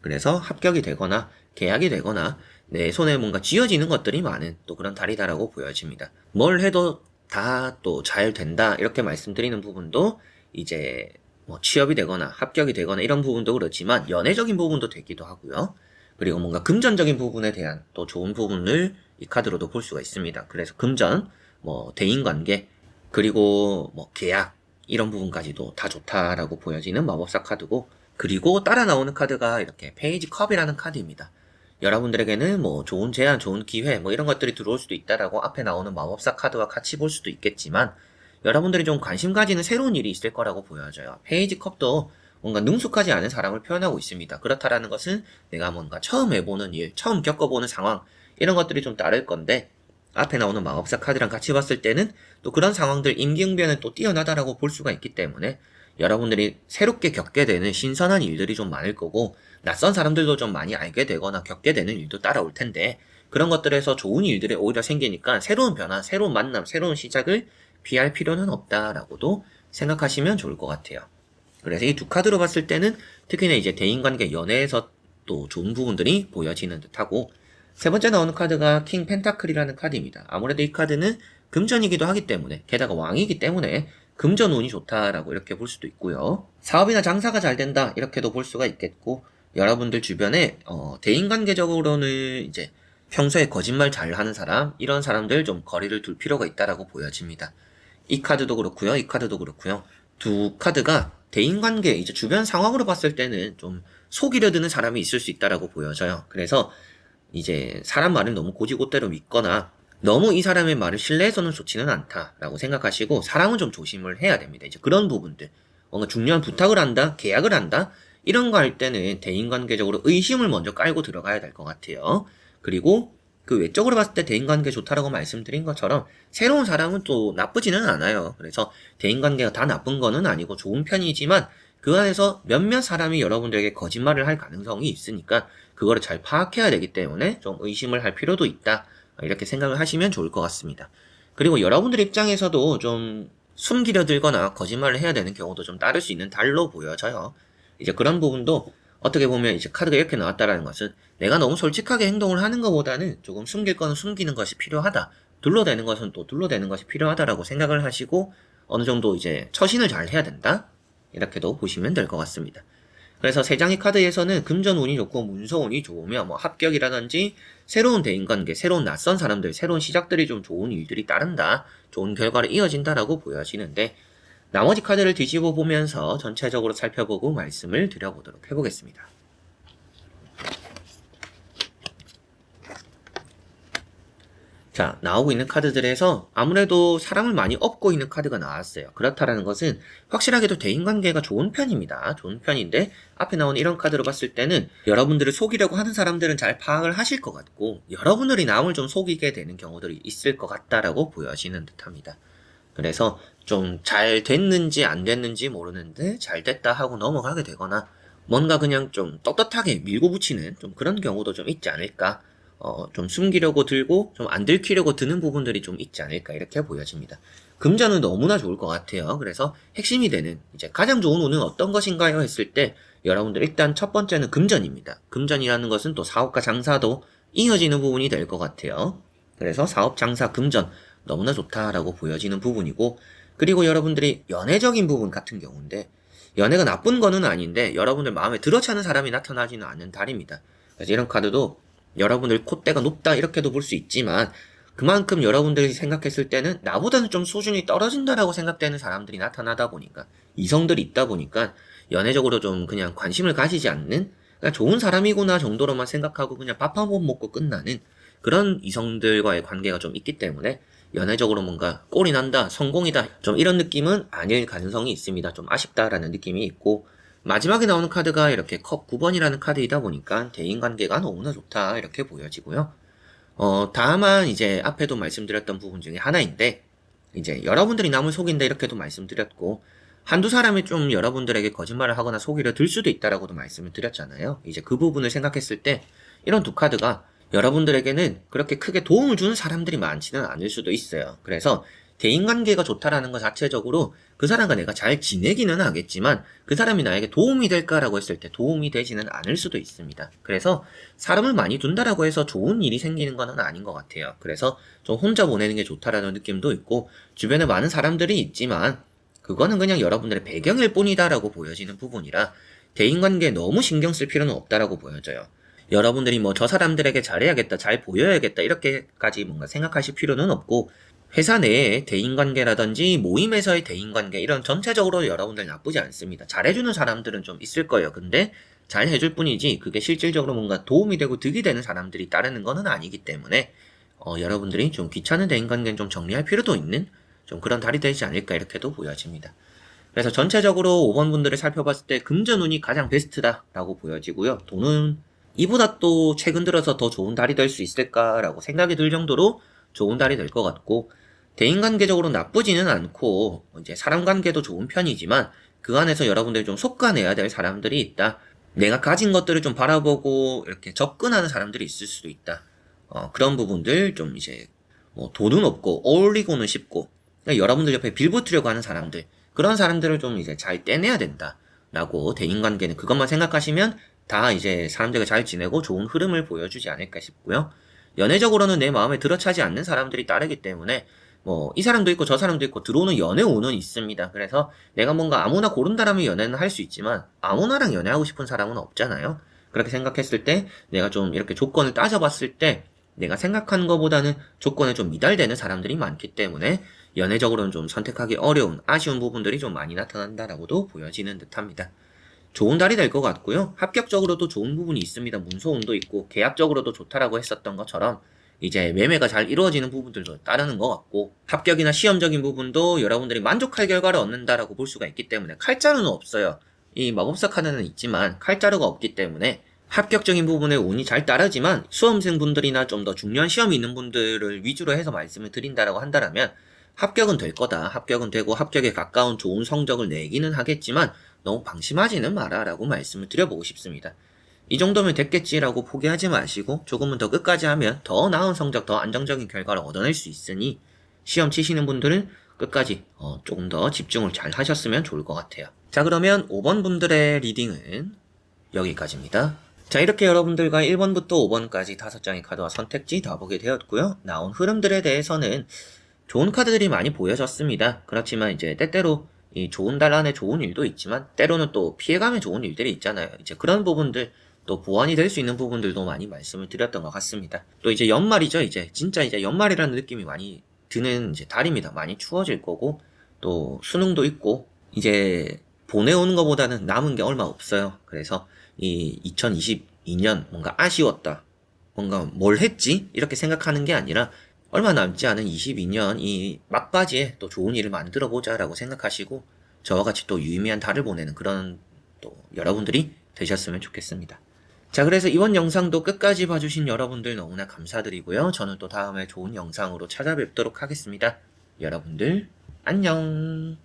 그래서 합격이 되거나 계약이 되거나 내 손에 뭔가 쥐어지는 것들이 많은 또 그런 달이다라고 보여집니다. 뭘 해도 다 또 잘 된다 이렇게 말씀드리는 부분도 이제 뭐 취업이 되거나 합격이 되거나 이런 부분도 그렇지만 연애적인 부분도 되기도 하고요. 그리고 뭔가 금전적인 부분에 대한 또 좋은 부분을 이 카드로도 볼 수가 있습니다. 그래서 금전, 뭐 대인관계, 그리고 뭐 계약 이런 부분까지도 다 좋다라고 보여지는 마법사 카드고, 그리고 따라 나오는 카드가 이렇게 페이지 컵이라는 카드입니다. 여러분들에게는 뭐 좋은 제안, 좋은 기회 뭐 이런 것들이 들어올 수도 있다라고 앞에 나오는 마법사 카드와 같이 볼 수도 있겠지만, 여러분들이 좀 관심 가지는 새로운 일이 있을 거라고 보여져요. 페이지 컵도 뭔가 능숙하지 않은 사람을 표현하고 있습니다. 그렇다라는 것은 내가 뭔가 처음 해보는 일, 처음 겪어보는 상황 이런 것들이 좀 따를 건데, 앞에 나오는 마법사 카드랑 같이 봤을 때는 또 그런 상황들 임기응변은 또 뛰어나다라고 볼 수가 있기 때문에 여러분들이 새롭게 겪게 되는 신선한 일들이 좀 많을 거고, 낯선 사람들도 좀 많이 알게 되거나 겪게 되는 일도 따라올 텐데, 그런 것들에서 좋은 일들이 오히려 생기니까 새로운 변화, 새로운 만남, 새로운 시작을 피할 필요는 없다라고도 생각하시면 좋을 것 같아요. 그래서 이 두 카드로 봤을 때는 특히나 이제 대인관계 연애에서 또 좋은 부분들이 보여지는 듯하고, 세 번째 나오는 카드가 킹 펜타클이라는 카드입니다. 아무래도 이 카드는 금전이기도 하기 때문에, 게다가 왕이기 때문에 금전 운이 좋다라고 이렇게 볼 수도 있고요. 사업이나 장사가 잘 된다 이렇게도 볼 수가 있겠고, 여러분들 주변에 대인관계적으로는 이제 평소에 거짓말 잘하는 사람, 이런 사람들 좀 거리를 둘 필요가 있다라고 보여집니다. 이 카드도 그렇고요, 이 카드도 그렇고요. 두 카드가 대인관계 이제 주변 상황으로 봤을 때는 좀 속이려 드는 사람이 있을 수 있다라고 보여져요. 그래서 이제 사람 말을 너무 곧이곧대로 믿거나 너무 이 사람의 말을 신뢰해서는 좋지는 않다라고 생각하시고, 사람은 좀 조심을 해야 됩니다. 이제 그런 부분들, 뭔가 중요한 부탁을 한다, 계약을 한다 이런 거 할 때는 대인관계적으로 의심을 먼저 깔고 들어가야 될 것 같아요. 그리고 그 외적으로 봤을 때 대인관계 좋다라고 말씀드린 것처럼 새로운 사람은 또 나쁘지는 않아요. 그래서 대인관계가 다 나쁜 거는 아니고 좋은 편이지만, 그 안에서 몇몇 사람이 여러분들에게 거짓말을 할 가능성이 있으니까 그거를 잘 파악해야 되기 때문에 좀 의심을 할 필요도 있다, 이렇게 생각을 하시면 좋을 것 같습니다. 그리고 여러분들 입장에서도 좀 숨기려 들거나 거짓말을 해야 되는 경우도 좀 따를 수 있는 달로 보여져요. 이제 그런 부분도 어떻게 보면 이제 카드가 이렇게 나왔다라는 것은 내가 너무 솔직하게 행동을 하는 것보다는 조금 숨길 거는 숨기는 것이 필요하다, 둘러대는 것은 또 둘러대는 것이 필요하다라고 생각을 하시고 어느 정도 이제 처신을 잘 해야 된다, 이렇게도 보시면 될 것 같습니다. 그래서 세 장의 카드에서는 금전 운이 좋고 문서 운이 좋으며 뭐 합격이라든지 새로운 대인관계, 새로운 낯선 사람들, 새로운 시작들이 좀 좋은 일들이 따른다, 좋은 결과를 이어진다라고 보여지는데, 나머지 카드를 뒤집어 보면서 전체적으로 살펴보고 말씀을 드려보도록 해보겠습니다. 자, 나오고 있는 카드들에서 아무래도 사람을 많이 업고 있는 카드가 나왔어요. 그렇다라는 것은 확실하게도 대인관계가 좋은 편입니다. 좋은 편인데, 앞에 나온 이런 카드로 봤을 때는 여러분들을 속이려고 하는 사람들은 잘 파악을 하실 것 같고, 여러분들이 남을 좀 속이게 되는 경우들이 있을 것 같다라고 보여지는 듯합니다. 그래서 좀 잘 됐는지 안 됐는지 모르는데 잘 됐다 하고 넘어가게 되거나, 뭔가 그냥 좀 떳떳하게 밀고 붙이는 좀 그런 경우도 좀 있지 않을까, 좀 숨기려고 들고 좀 안 들키려고 드는 부분들이 좀 있지 않을까, 이렇게 보여집니다. 금전은 너무나 좋을 것 같아요. 그래서 핵심이 되는 이제 가장 좋은 운은 어떤 것인가요 했을 때, 여러분들 일단 첫 번째는 금전입니다. 금전이라는 것은 또 사업과 장사도 이어지는 부분이 될 것 같아요. 그래서 사업, 장사, 금전 너무나 좋다라고 보여지는 부분이고, 그리고 여러분들이 연애적인 부분 같은 경우인데, 연애가 나쁜 거는 아닌데 여러분들 마음에 들어차는 사람이 나타나지는 않는 달입니다. 그래서 이런 카드도 여러분들 콧대가 높다 이렇게도 볼 수 있지만, 그만큼 여러분들이 생각했을 때는 나보다는 좀 수준이 떨어진다라고 생각되는 사람들이 나타나다 보니까, 이성들이 있다 보니까 연애적으로 좀 그냥 관심을 가지지 않는, 그냥 좋은 사람이구나 정도로만 생각하고 그냥 밥 한 번 먹고 끝나는 그런 이성들과의 관계가 좀 있기 때문에, 연애적으로 뭔가 꼴이 난다, 성공이다 좀 이런 느낌은 아닐 가능성이 있습니다. 좀 아쉽다라는 느낌이 있고, 마지막에 나오는 카드가 이렇게 컵 9번이라는 카드이다 보니까 대인관계가 너무나 좋다 이렇게 보여지고요. 다만 이제 앞에도 말씀드렸던 부분 중에 하나인데, 이제 여러분들이 남을 속인다 이렇게도 말씀드렸고, 한두 사람이 좀 여러분들에게 거짓말을 하거나 속이려 들 수도 있다라고도 말씀을 드렸잖아요. 이제 그 부분을 생각했을 때 이런 두 카드가 여러분들에게는 그렇게 크게 도움을 주는 사람들이 많지는 않을 수도 있어요. 그래서 대인관계가 좋다라는 것 자체적으로 그 사람과 내가 잘 지내기는 하겠지만 그 사람이 나에게 도움이 될까라고 했을 때 도움이 되지는 않을 수도 있습니다. 그래서 사람을 많이 둔다라고 해서 좋은 일이 생기는 건 아닌 것 같아요. 그래서 좀 혼자 보내는 게 좋다라는 느낌도 있고 주변에 많은 사람들이 있지만 그거는 그냥 여러분들의 배경일 뿐이다라고 보여지는 부분이라 대인관계에 너무 신경 쓸 필요는 없다라고 보여져요. 여러분들이 뭐 저 사람들에게 잘해야겠다, 잘 보여야겠다 이렇게까지 뭔가 생각하실 필요는 없고 회사 내의 대인관계라든지 모임에서의 대인관계 이런 전체적으로 여러분들 나쁘지 않습니다. 잘해주는 사람들은 좀 있을 거예요. 근데 잘 해줄 뿐이지 그게 실질적으로 뭔가 도움이 되고 득이 되는 사람들이 따르는 거는 아니기 때문에 여러분들이 좀 귀찮은 대인관계는 좀 정리할 필요도 있는 좀 그런 달이 되지 않을까 이렇게도 보여집니다. 그래서 전체적으로 5번 분들을 살펴봤을 때 금전운이 가장 베스트다라고 보여지고요. 돈은 이보다 또 최근 들어서 더 좋은 달이 될 수 있을까라고 생각이 들 정도로 좋은 달이 될 것 같고 대인관계적으로 나쁘지는 않고 이제 사람관계도 좋은 편이지만 그 안에서 여러분들이 좀 속아내야 될 사람들이 있다. 내가 가진 것들을 좀 바라보고 이렇게 접근하는 사람들이 있을 수도 있다. 그런 부분들 좀 이제 뭐 돈은 없고 어울리고는 쉽고 그러니까 여러분들 옆에 빌붙으려고 하는 사람들 그런 사람들을 좀 이제 잘 떼내야 된다라고 대인관계는 그것만 생각하시면 다 이제 사람들과 잘 지내고 좋은 흐름을 보여주지 않을까 싶고요. 연애적으로는 내 마음에 들어차지 않는 사람들이 따르기 때문에 뭐 이 사람도 있고 저 사람도 있고 들어오는 연애운은 있습니다. 그래서 내가 뭔가 아무나 고른다라면 연애는 할 수 있지만 아무나랑 연애하고 싶은 사람은 없잖아요. 그렇게 생각했을 때 내가 좀 이렇게 조건을 따져봤을 때 내가 생각하는 것보다는 조건에 좀 미달되는 사람들이 많기 때문에 연애적으로는 좀 선택하기 어려운 아쉬운 부분들이 좀 많이 나타난다라고도 보여지는 듯합니다. 좋은 달이 될 것 같고요. 합격적으로도 좋은 부분이 있습니다. 문서운도 있고 계약적으로도 좋다라고 했었던 것처럼 이제 매매가 잘 이루어지는 부분들도 따르는 것 같고 합격이나 시험적인 부분도 여러분들이 만족할 결과를 얻는다라고 볼 수가 있기 때문에 칼자루는 없어요. 이 마법사 카드는 있지만 칼자루가 없기 때문에 합격적인 부분에 운이 잘 따르지만 수험생 분들이나 좀 더 중요한 시험이 있는 분들을 위주로 해서 말씀을 드린다라고 한다면 합격은 될 거다. 합격은 되고 합격에 가까운 좋은 성적을 내기는 하겠지만 너무 방심하지는 마라라고 말씀을 드려보고 싶습니다. 이 정도면 됐겠지라고 포기하지 마시고 조금은 더 끝까지 하면 더 나은 성적, 더 안정적인 결과를 얻어낼 수 있으니 시험 치시는 분들은 끝까지 조금 더 집중을 잘 하셨으면 좋을 것 같아요. 자, 그러면 5번 분들의 리딩은 여기까지입니다. 자, 이렇게 여러분들과 1번부터 5번까지 5장의 카드와 선택지 다 보게 되었고요. 나온 흐름들에 대해서는 좋은 카드들이 많이 보여졌습니다. 그렇지만 이제 때때로 이 좋은 달 안에 좋은 일도 있지만 때로는 또 피해가면 좋은 일들이 있잖아요. 이제 그런 부분들 또 보완이 될 수 있는 부분들도 많이 말씀을 드렸던 것 같습니다. 또 이제 연말이죠. 이제 진짜 이제 연말이라는 느낌이 많이 드는 이제 달입니다. 많이 추워질 거고 또 수능도 있고 이제 보내오는 것보다는 남은 게 얼마 없어요. 그래서 이 2022년 뭔가 아쉬웠다. 뭔가 뭘 했지? 이렇게 생각하는 게 아니라 얼마 남지 않은 22년 이 막바지에 또 좋은 일을 만들어 보자라고 생각하시고 저와 같이 또 유의미한 달을 보내는 그런 또 여러분들이 되셨으면 좋겠습니다. 자, 그래서 이번 영상도 끝까지 봐주신 여러분들 너무나 감사드리고요. 저는 또 다음에 좋은 영상으로 찾아뵙도록 하겠습니다. 여러분들 안녕.